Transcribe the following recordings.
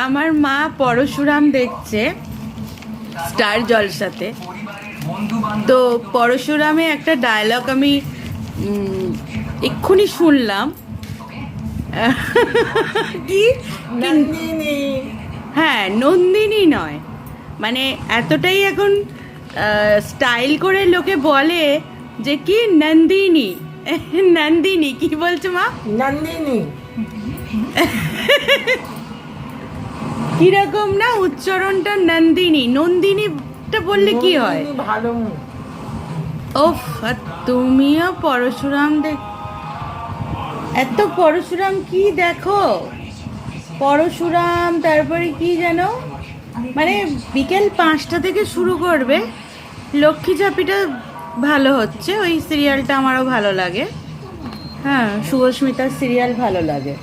আমার মা পরশুরাম দেখছে স্টার জলসাতে। তো পরশুরামে একটা ডায়লগ আমি এক্ষুনি শুনলাম। কি নন্দিনী? হ্যাঁ, নন্দিনী নয়, মানে এতটাই এখন স্টাইল করে লোকে বলে যে কি নন্দিনী। নন্দিনী কি বলছো মা? নন্দিনী। কিরকম না উচ্চারণটা? নন্দিনী, নন্দিনীটা বললে কি হয়? নন্দিনী ভালো মুখ। ওফ, আর তুমিও পরশুরাম এত পরশুরাম কি দেখো? পরশুরাম, তারপরে কি যেন, মানে বিকেল 5টা থেকে শুরু করবে। লক্ষ্মী ঝাঁপিটা ভালো হচ্ছে, ওই সিরিয়ালটা আমারও ভালো লাগে। হ্যাঁ, শুভস্মিতার সিরিয়াল ভালো লাগে।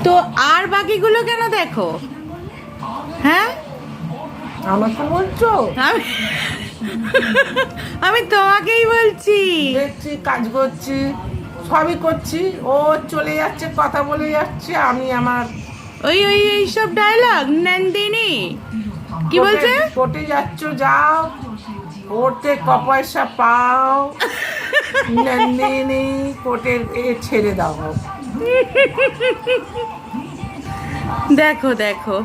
তো আর বাকিগুলো কেন দেখো? হ্যাঁ, আমাকে বলছো? আমি আমি তোমাকেই বলছি। দেখছি, কাজ করছি, সবই করছি, ও চলে যাচ্ছে, কথা বলে যাচ্ছে, আমি আমার ওই ওই এইসব ডায়লগ নন্দিনী কি বলছে? কোর্টে যাচ্ছ, যাও, কোর্টে ক পয়সা পাও, নন্দিনী কোর্টের ছেড়ে দাও। দেখো দেখো